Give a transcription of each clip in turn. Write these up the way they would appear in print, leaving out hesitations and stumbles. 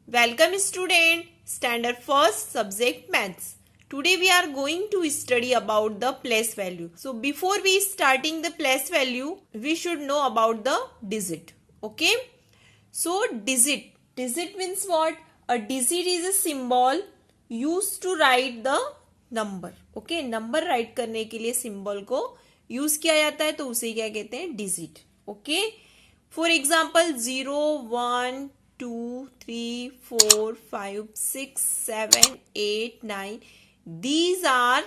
Welcome student, standard first subject maths. Today we are going to study about the place value. So before we starting the place value, we should know about the digit. Okay. So digit means what? A digit is a symbol used to write the number. Okay, number write करने के लिए symbol को use किया जाता है तो उसे क्या कहते हैं? Digit. Okay. For example, 0, 1, 2, 3, 4, 5, 6, 7, 8, 9. These are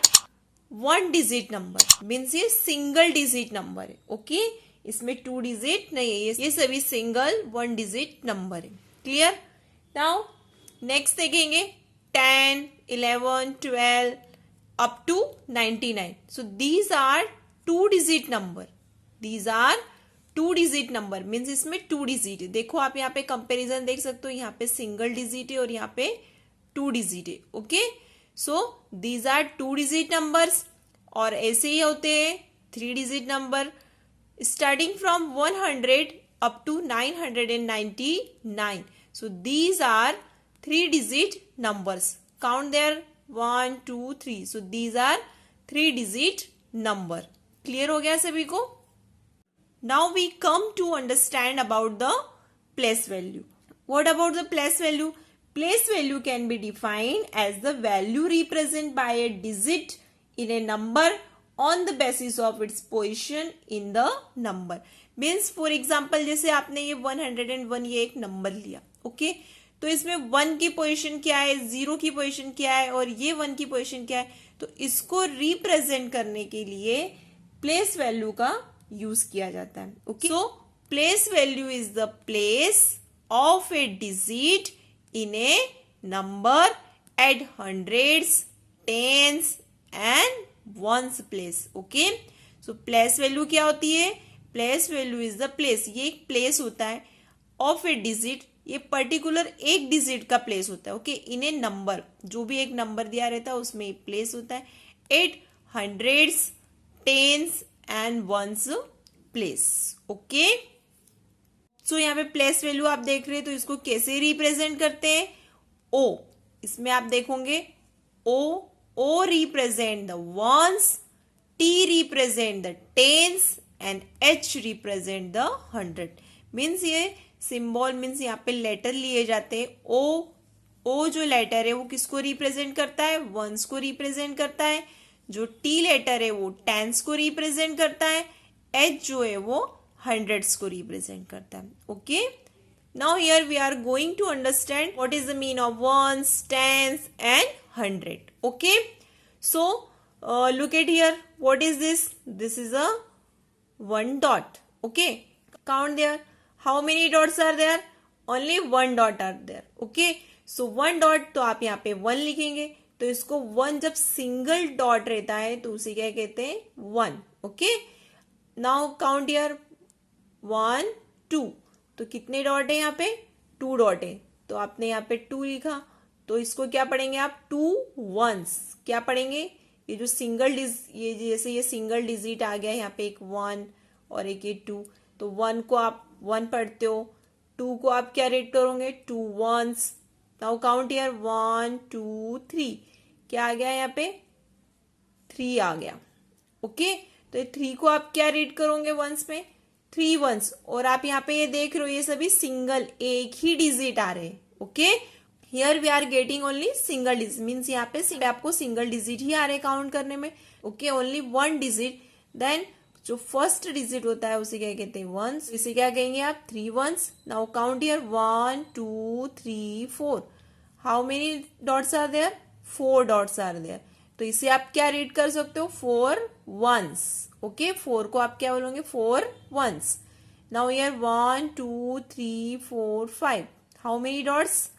one digit number. Means ये single digit number है. Okay? इसमें 2 digit नहीं है. ये सभी single 1 digit number है. Clear? Now next देखेंगे 10, 11, 12 up to 99. So these are 2 digit number. These are 2 digit number. Means इसमें 2 डिजिट है. देखो आप यहाँ पे कंपेरिजन देख सकते हो. यहाँ पे सिंगल डिजिट है और यहाँ पे 2 डिजिट है. Okay, so these are 2 digit numbers. और ऐसे ही होते हैं 3 digit number starting from 100 up to 999. So these are 3 digit numbers. Count there 1, 2, 3. So these are 3 digit number. Clear हो गया सभी को? Now we come to understand about the place value. What about the place value? Place value can be defined as the value represented by a digit in a number on the basis of its position in the number. Means for example जैसे आपने ये 101 ये एक number लिया. Okay, तो इसमें 1 की position क्या है, 0 की पोजीशन क्या है और ये 1 की पोजीशन क्या है. तो इसको रिप्रेजेंट करने के लिए प्लेस वैल्यू का यूज किया जाता है. Okay, so place value is the place of a digit in a number at hundreds, tens and ones place. Okay, so place value क्या होती है? Place value is the place. ये एक place होता है ऑफ ए डिजिट. ये particular एक digit का प्लेस होता है. ओके, इन ए नंबर, जो भी एक नंबर दिया रहता है उसमें प्लेस होता है. At hundreds, tens and ones place. Okay, so यहाँ पे प्लेस वैल्यू आप देख रहे हैं तो इसको कैसे रिप्रेजेंट करते हैं? ओ. इसमें आप देखोगे O represent the ones, T represent the tens and H represent the hundred. Means ये सिंबल मीन्स यहाँ पे लेटर लिए जाते हैं. ओ जो लेटर है वो किसको रिप्रेजेंट करता है? वंस को रिप्रेजेंट करता है. जो टी लेटर है वो टेंस को रिप्रेजेंट करता है. एच जो है वो हंड्रेड्स को रिप्रेजेंट करता है. Okay, now here we are going to understand what is the mean of ones, tens and hundred. Okay, so look at here. What is this? This is a 1 dot. Okay, count there. How many dots are there? Only 1 dot are there. Okay, so 1 dot तो आप यहाँ पे 1 लिखेंगे. तो इसको 1 जब single dot रहता है तो उसे क्या कहते हैं? 1. Okay, now count here 1, 2. तो कितने डॉट है यहाँ पे? 2 डॉट है. तो आपने यहाँ पे 2 लिखा. तो इसको क्या पढ़ेंगे आप? 2 वंस. क्या पढ़ेंगे? ये जो सिंगल ये जैसे ये सिंगल डिजिट आ गया यहाँ पे, एक 1 और एक ये 2. तो 1 को आप 1 पढ़ते हो, 2 को आप क्या रेट करोगे? 2 वंस. Now count here 1, 2, 3. क्या आ गया यहाँ पे? 3 आ गया. ओके, तो ये 3 को आप क्या रीड करोगे वंस में? 3 वंस. और आप यहाँ पे ये देख रहे हो ये सभी सिंगल एक ही डिजिट आ रहे हैं. Okay, here we are getting only single digit. Means यहाँ पे आपको सिंगल डिजिट ही आ रहे काउंट करने में. Okay, only 1 digit. देन जो फर्स्ट डिजिट होता है उसे क्या कहते हैं? वंस. इसे क्या कहेंगे आप? 3 ones. Now count here 1, 2, 3, 4. How many dots are there? 4 dots are there. तो इसे आप क्या रीड कर सकते हो? 4 वंस. ओके, 4 को आप क्या बोलोगे? 4 ones. Now here 1, 2, 3, 4, 5. How many dots?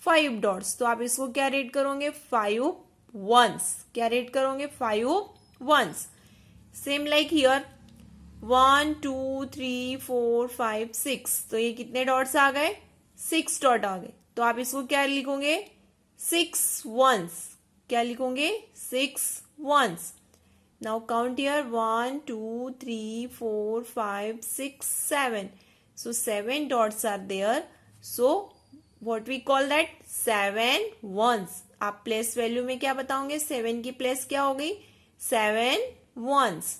5 dots. तो आप इसको क्या रीड करोगे? 5 वंस. क्या रीड करोगे? 5 वंस. Same like here 1, 2, 3, 4, 5, 6. तो ये कितने डॉट्स आ गए? 6 डॉट आ गए. तो आप इसको क्या लिखोगे? 6 वंस. क्या लिखोगे? 6 once. Now count here 1, 2, 3, 4, 5, 6, 7. So 7 dots are there. So what we call that 7 ones. आप प्लेस वैल्यू में क्या बताओगे? 7 की प्लेस क्या हो गई? 7 ones.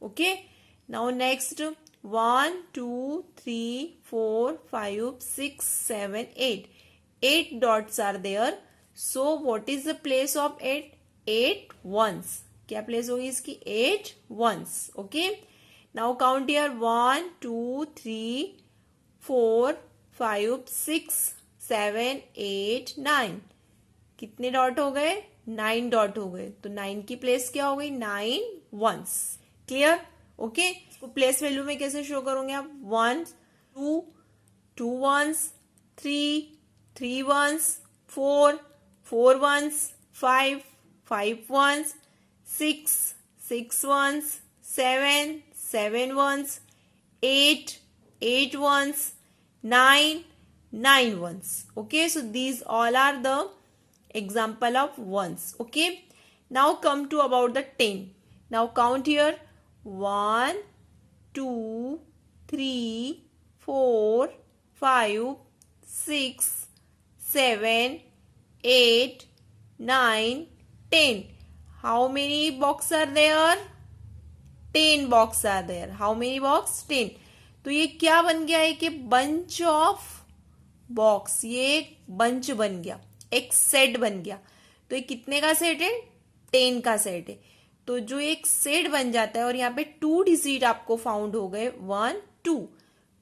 Okay. Now next 1 2 3 4 5 6 7 8. 8 dots are there. So what is the place of 8? 8 ones. क्या place होगी इसकी? 8 ones. Okay. Now count here 1 2 3 4 5 6 7 8 9. कितने डॉट हो गए? 9 डॉट हो गए. तो 9 की प्लेस क्या हो गई? 9 ones. क्लियर? ओके. इसको प्लेस वैल्यू में कैसे शो करोगे आप? 1 2 2 ones 3 3 ones 4 4 ones 5 5 ones 6 6 ones 7 7 ones 8 8 ones 9 9 ones. Okay, so these all are the example of ones. Okay, now come to about the 10. Now count here 1 2 3 4 5 6 7 8 9 10. How many boxes are there? 10 boxes are there. How many boxes? 10. तो ये क्या बन गया? एक bunch of box. ये एक bunch बन गया, एक सेट बन गया. तो ये कितने का सेट है? 10 का सेट है. तो जो एक सेट बन जाता है और यहाँ पे 2 डिजिट आपको फाउंड हो गए. 1 2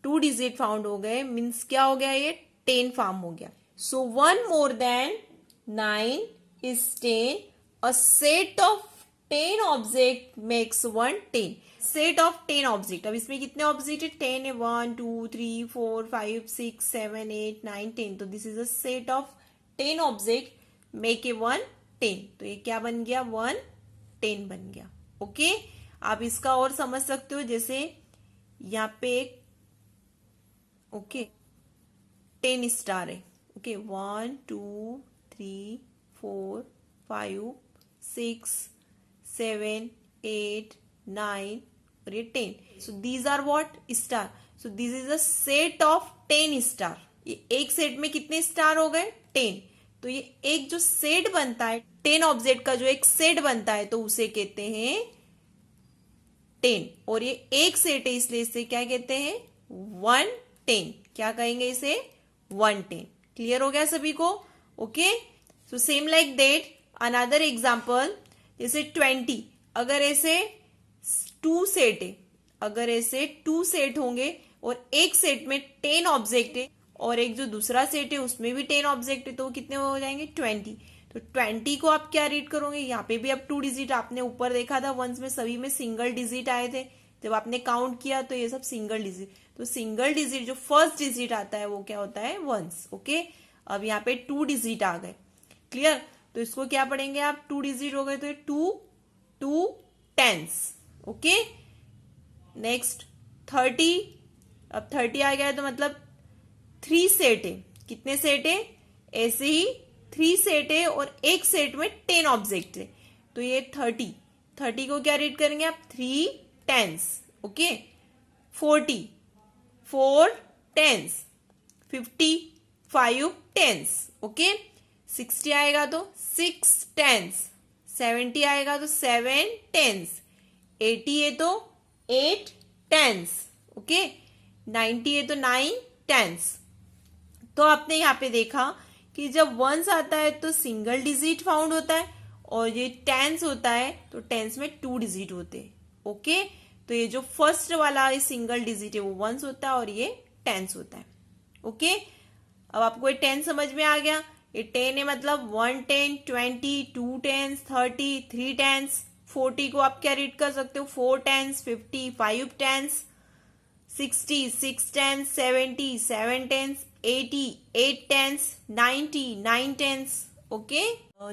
2 डिजिट फाउंड हो गए. मीन्स क्या हो गया? ये 10 फॉर्म हो गया. सो 1 more than 9 is 10. A set of 10 object makes 1 10. Set of 10 object. अब इसमें कितने ऑब्जेक्ट है? 10 है. 1 2 3 4 5 6 7 8 9 10. तो this is a set of 10 object make a 1 10. तो ये क्या बन गया? 1 10 बन गया. ओके. आप इसका और समझ सकते हो. जैसे यहाँ पे ओके 10 स्टार है. ओके 1 2 3 4 5 6 7 8 9 और ये 10. So these are what? Star. So this is a set of 10 star. ये एक सेट में कितने स्टार हो गए? 10. तो ये एक जो सेट बनता है 10 ऑब्जेक्ट का, जो एक सेट बनता है, तो उसे कहते हैं 10. और ये एक सेट है इसलिए इसे क्या कहते हैं? 1 10. क्या कहेंगे इसे? 1 10. क्लियर हो गया सभी को? Okay. So same like that another example. जैसे 20. अगर ऐसे 2 सेट है, अगर ऐसे 2 सेट होंगे और एक सेट में 10 ऑब्जेक्ट है और एक जो दूसरा सेट है उसमें भी 10 ऑब्जेक्ट है, तो कितने हो जाएंगे? 20. तो 20 को आप क्या रीड करोगे? यहाँ पे भी अब 2 डिजिट आपने ऊपर देखा था वंस में सभी में सिंगल डिजिट आए थे. जब आपने काउंट किया तो ये सब सिंगल डिजिट. तो सिंगल डिजिट जो फर्स्ट डिजिट आता है वो क्या होता है? वंस. ओके. अब यहाँ पे 2 डिजिट आ गए. क्लियर? तो इसको क्या पढ़ेंगे आप? 2 डिजिट हो गए तो 2 2 10s. ओके. नेक्स्ट 30. अब 30 आ गया तो मतलब 3 सेट है. कितने सेट है? ऐसे ही 3 सेट है और एक सेट में 10 ऑब्जेक्ट है. तो ये 30 को क्या रीड करेंगे आप? 3 10s. Okay. 40 4 10s. 50 5 10s. Okay. 60 आएगा तो 6 10s. 70 आएगा तो 7 10s. 80 है तो 8 10s. ओके. 90 है तो 9 10s. तो आपने यहाँ पे देखा कि जब वंस आता है तो सिंगल डिजिट फाउंड होता है और ये टेंस होता है तो टेंस में 2 डिजिट होते हैं. ओके. तो ये जो फर्स्ट वाला सिंगल डिजिट है वो वंस होता है और ये टेंस होता है. ओके. अब आपको ये 10 समझ में आ गया. ये 10 है मतलब 1 10 20 2 10s 30 3 10s. 40 को आप क्या रीड कर सकते हो? 4 10s. 50 5 10s. 60 6 10s. 70 7 10s. 80 8 10s. 90 9 10s. Okay.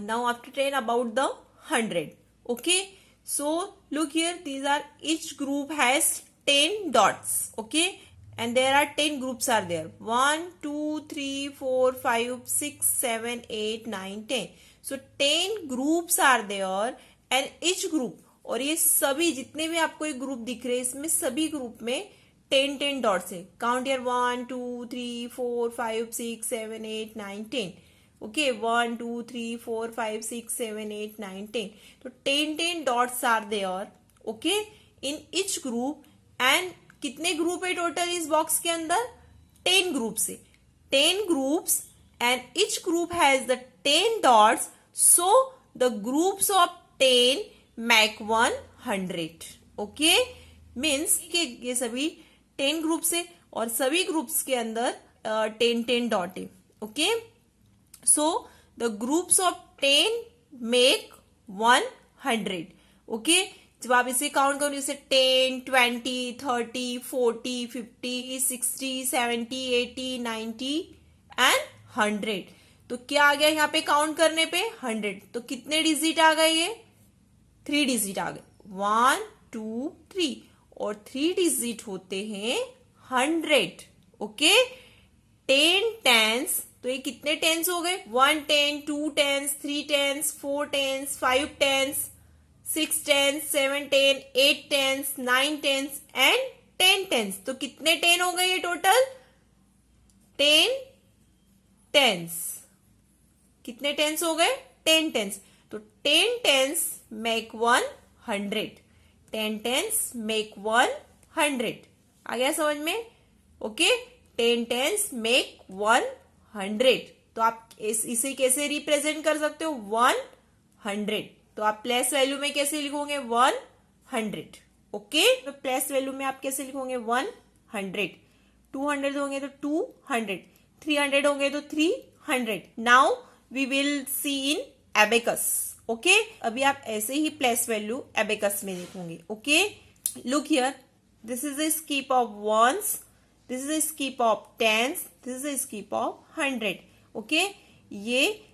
Now after 10 about the 100. Okay. So look here, these are each group has 10 dots. Okay. And there are 10 groups are there. 1 2 3 4 5 6 7 8 9 10. So 10 groups are there and each group, और ये सभी जितने भी आपको एक group दिख रहे हैं इसमें सभी ग्रुप में 10 डॉट्स है. Count here 1 2 3 4 5 6 7 8 9 10. ओके 1 2 3 4 5 6 7 8 9 10. तो 10 dots are there. Okay in each group. And कितने ग्रुप है टोटल इस बॉक्स के अंदर? 10 ग्रुप्स है. 10 groups and each group has the 10 dots, so the groups of 10 make 100. okay means कि ये सभी 10 ग्रुप्स है और सभी ग्रुप्स के अंदर 10 डॉट है. Okay so the groups of 10 make 100. Okay जब आप इसे काउंट करो जैसे 10 20 30 40 50 60 70 80 90 एंड 100. तो क्या आ गया यहाँ पे काउंट करने पे? 100. तो कितने डिजिट आ गए? ये 3 डिजिट आ गए. 1 2 3 और 3 डिजिट होते हैं 100. Okay 10 tens. तो ये कितने टेंस हो गए? 1 10 2 tens 3 tens 4 tens 5 tens 6 tens 7 10 8 tens 9 tens and 10 tens. तो कितने 10 हो गए ये टोटल? 10 टेंस. कितने टेंस हो गए? 10 टेंस. तो 10 टेंस मेक 100. 10 tens make 100. आ गया समझ में? Okay 10 tens make 100. तो आप इसे कैसे रिप्रेजेंट कर सकते हो? 100. तो आप प्लस वैल्यू में कैसे लिखोगे? 100. ओके तो प्लस वैल्यू में आप कैसे लिखोगे? 100. 200 होंगे तो 200. 300 होंगे तो 300. Now we will see in abacus. Okay अभी आप ऐसे ही प्लस वैल्यू एबेकस में लिखोगे. Okay look here. This is a skip of ones. This is a skip of tens. This is a skip of 100. Okay ये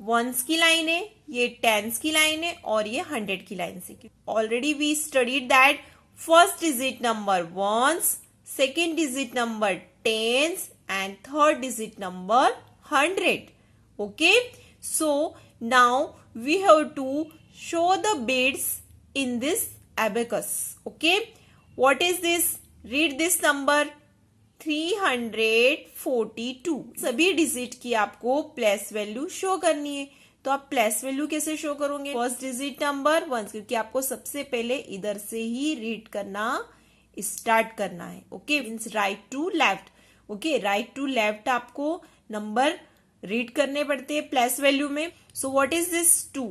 once की line है, ये टेंस की लाइन है और ये 100 की लाइन से. Already we studied that first digit number ones, second digit number tens and third digit number 100. Okay so now we have to show the bits in this abacus. Okay what is this? read this number 342. सभी digit की आपको plus value show करनी है. तो आप plus value कैसे show करोगे? First digit number 1 क्योंकि आपको सबसे पहले इधर से ही रीड करना स्टार्ट करना है. Okay means right to left. Okay right to left आपको नंबर रीड करने पड़ते हैं प्लस वैल्यू में. So what is this 2?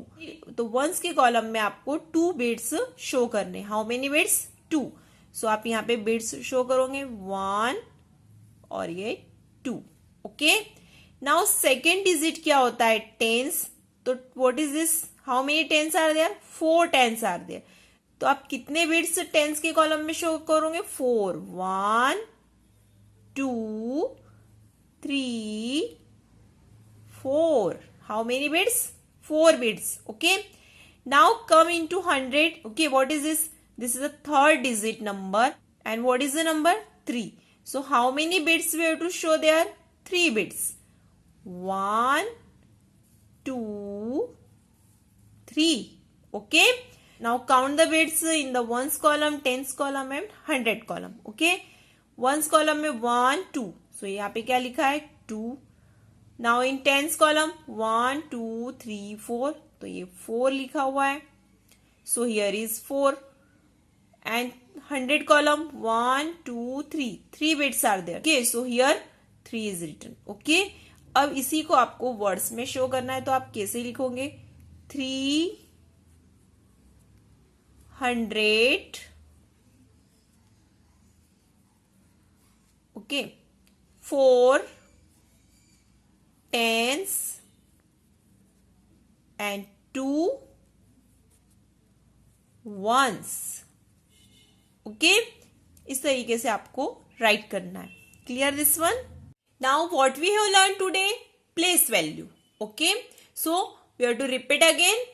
तो वंस के कॉलम में आपको 2 बिट्स शो करने. How many bits? 2. सो आप यहाँ पे बिट्स शो करोगे 1 और ये 2. ओके नाउ सेकेंड डिजिट क्या होता है? टेंस. तो what is this? How many tens are there? 4 tens are there. तो आप कितने बिट्स टेंस के कॉलम में शो करोगे? 4. 1 2 3 4. How many bits? 4 bits. Okay. Now come into 100. Okay. What is this? This is the third digit number. And what is the number? 3. So how many bits we have to show there? 3 bits. 1 2 3. Okay. Now count the bits in the ones column, tens column and 100 column. Okay. Ones column में 1 2. सो यहाँ पे क्या लिखा है? 2. Now in tens column 1 2 3 4. तो ये 4 लिखा हुआ है. So here is 4. And 100 column 1 2 3. 3 bits are there. Okay so here 3 is written. Okay अब इसी को आपको वर्ड्स में शो करना है. तो आप कैसे लिखोगे? 300. Okay 4 tens and 2 ones. Okay इस तरीके से आपको राइट करना है. Clear this one? Now what we have learn today? Place value. Okay so we have to repeat again.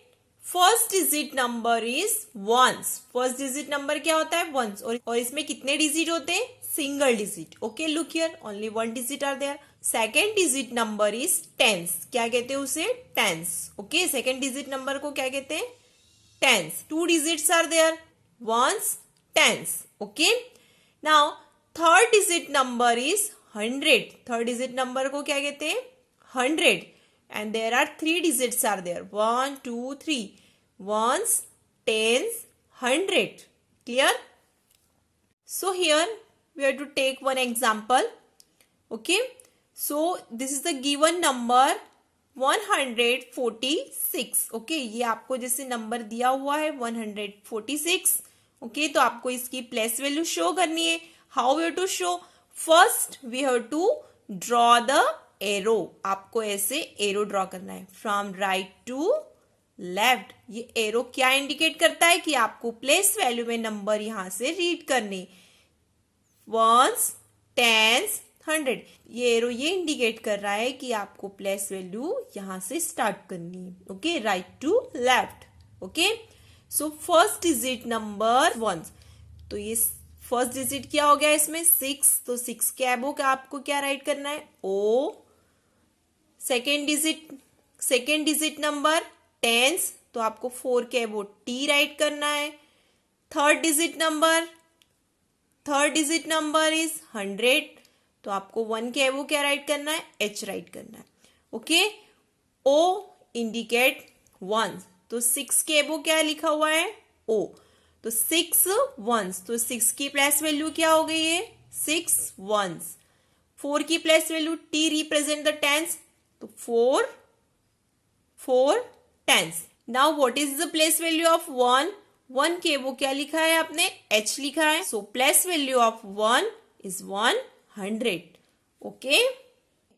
First digit number is ones. First digit number क्या होता है? Once. और इसमें कितने डिजिट होते हैं? Single digit. Okay look here only 1 digit are there. Second digit number is tens. क्या कहते हैं उसे? Tens. Okay second digit number को क्या कहते हैं? Tens. 2 digits are there. Ones tens. Okay now third digit number is 100. Third digit number को क्या कहते हैं? 100. And there are 3 digits are there. 1 2 3 ones, tens, 100. Clear? So here we have to take one example. Okay, so this is the given number 146. Okay, ये आपको जैसे number दिया हुआ है 146. Okay, तो आपको इसकी प्लेस वैल्यू शो करनी है. How we have to show? First we have to draw the arrow. आपको ऐसे एरो ड्रॉ करना है फ्रॉम राइट टू लेफ्ट. ये एरो क्या इंडिकेट करता है कि आपको प्लेस वैल्यू में नंबर यहां से रीड करने. Ones, tens, 100. ये एरो ये इंडिकेट कर रहा है कि आपको प्लेस वैल्यू यहां से स्टार्ट करनी है. Okay, right to left. Okay, so first digit number 1. तो ये फर्स्ट डिजिट क्या हो गया इसमें? 6. तो 6 के अबो का आपको क्या राइट करना है? ओ. सेकेंड डिजिट नंबर टेंस, तो आपको 4 के अबो टी राइट करना है. Third digit number is 100. तो आपको 1 के अबो क्या राइट करना है? एच राइट करना है. ओके, ओ इंडिकेट 1. तो 6 के अबो क्या लिखा हुआ है? ओ. तो 6 ones. तो 6 की प्लेस वैल्यू क्या हो गई है? 6 ones. 4 की place value T represent the tens. तो 4 tens. Now what is the place value of 1? 1 के वो क्या लिखा है आपने? h लिखा है. So place value of 1 is 100. Okay?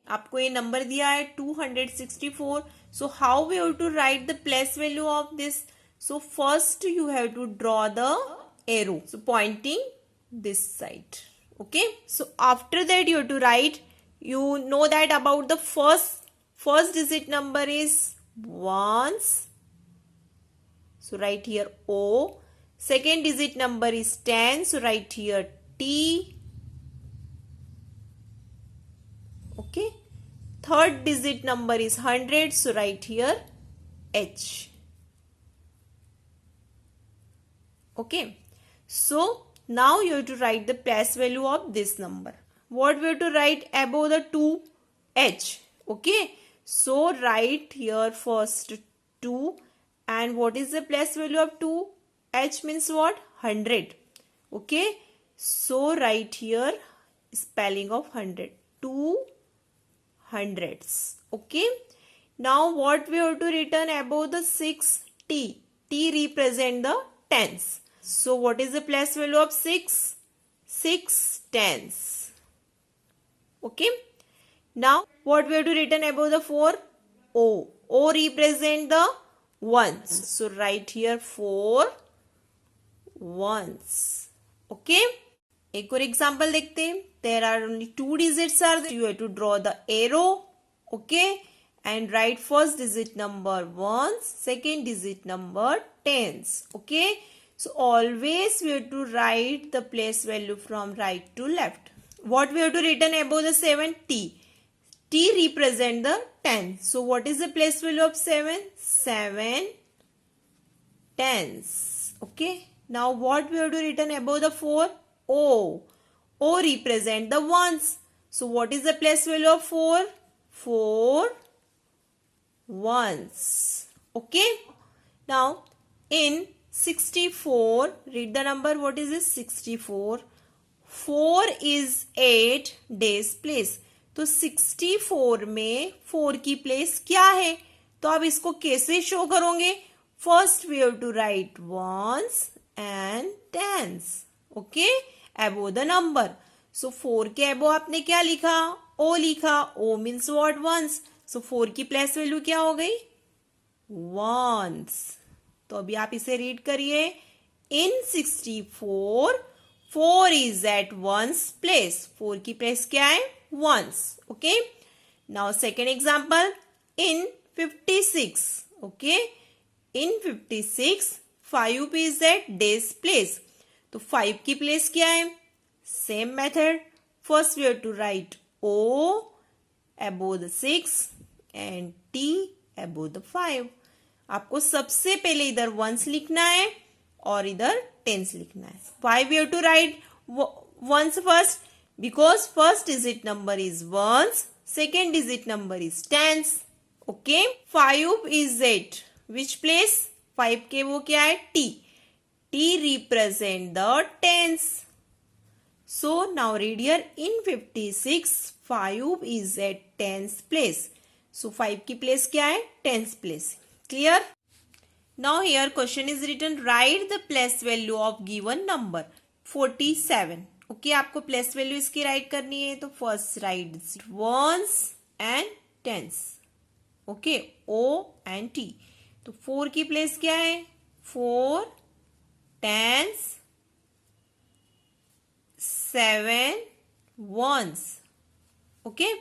आपको ये नंबर दिया है 264. So how we have to write the place value of this? So first you have to draw the arrow. So pointing this side. Okay? So after that you have to write. You know that about the first digit number is ones. So write here O. Second digit number is 10. So write here T. Okay. Third digit number is 100. So write here H. Okay. So now you have to write the place value of this number. What we have to write above the 2? H. Okay. So write here first 2. And what is the place value of 2? H means what? 100. Okay. So write here spelling of 100. 2 hundreds. Okay. Now what we have to written above the 6? T. T represent the tens. So what is the place value of 6? 6 tens. Okay. Now what we have to written above the 4? O. O represent the ones. So write here 4 ones. Okay. एक और example देखते हैं. There are only 2 digits are there. You have to draw the arrow. Okay. And write first digit number ones, second digit number tens. Okay. So always we have to write the place value from right to left. What we have to written above the 7? T. T represent the 10. So what is the place value of 7? 7 tens. Okay. Now what we have to written above the 4? O. O represent the ones. So what is the place value of 4? 4 ones. Okay. Now in 64, read the number. What is this? 64. 4 is 8 days place. तो 64 में 4 की place क्या है? तो आप इसको कैसे show करोगे? First we have to write ones and tens. Okay, above the number. So 4 के अबो आपने क्या लिखा? ओ लिखा. O means what? Ones. So 4 की प्लेस वैल्यू क्या हो गई? वंस. तो अभी आप इसे रीड करिए. इन 64 4 is at ones place. 4 की प्लेस क्या है? Ones. Okay. Now second example. In 56. Okay. In 56 5 is at days place. तो 5 की प्लेस क्या है? Same method. First we have to write O above the 6 and T above the 5. आपको सबसे पहले इधर ones लिखना है और इधर टेंस लिखना है. Why we have to write ones first because first digit number is ones, second digit number is tens. Okay, 5 is at which place? 5 के वो क्या है? T. T represent the tens. So now read here in 56 5 is at tens place. So 5 की place क्या है? Tens place. Clear? Now here question is written, write the place value of given number 47. Okay, आपको place value इसकी write करनी है तो first write ones and tens. Okay, O and T. तो 4 की place क्या है? 4 tens 7 ones. Okay,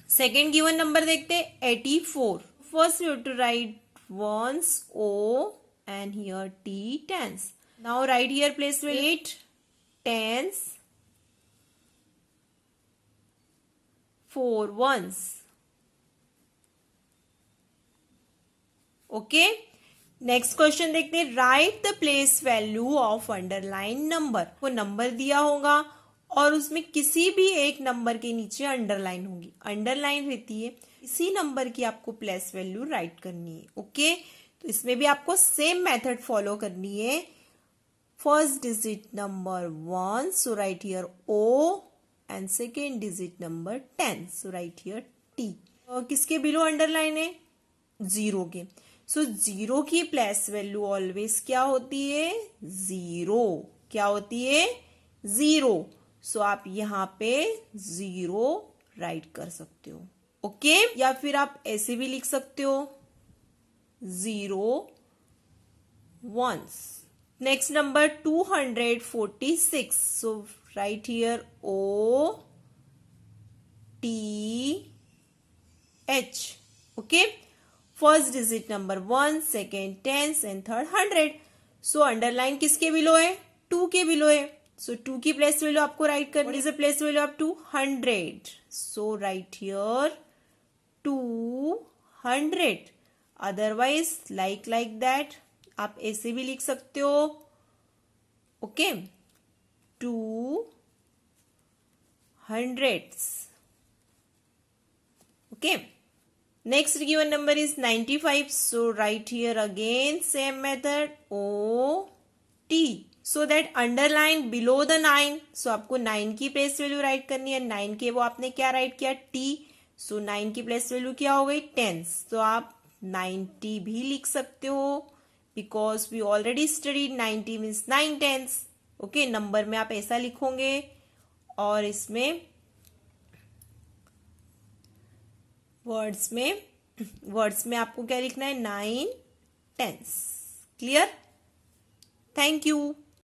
second given number देखते हैं 84. First we have to write ones O and here T tens. Now write here place value 8 tens 4 ones. Okay, next question देखते हैं, right the place value of underline number. वो number दिया होगा और उसमें किसी भी एक नंबर के नीचे अंडरलाइन होगी. अंडरलाइन रहती है, इसी नंबर की आपको प्लेस वैल्यू राइट करनी है. ओके, तो इसमें भी आपको सेम मेथड फॉलो करनी है. First digit number 1, so write here O and second digit number 10, so write here T. किसके बिलो अंडरलाइन है? 0 के. सो 0 की प्लेस वैल्यू ऑलवेज क्या होती है? 0. क्या होती है? 0. सो आप यहां पे 0 राइट कर सकते हो. ओके, या फिर आप ऐसे भी लिख सकते हो 0 ones. Next number 246. So write here O T H. Okay, first digit number 1, second tens and third 100. So underline किसके बिलो है? 2 के बिलो है. सो 2 की प्लेस वैल्यू आपको राइट करनी है. Place value of 200. So write here 200. Otherwise like that आप ऐसे भी लिख सकते हो. Okay, 200. Okay, next given number is 95. So write here again same method O T. So that underline below the 9. So आपको 9 की प्लेस वैल्यू राइट करनी है. 9 के वो आपने क्या राइट किया? T. So 9 की प्लेस वैल्यू क्या हो गई? टेंस. तो आप 90 भी लिख सकते हो because we already studied 90 means 9 tens. Okay, number में आप ऐसा लिखोगे और इसमें वर्ड्स में आपको क्या लिखना है? 9 टेंस. क्लियर? Thank you.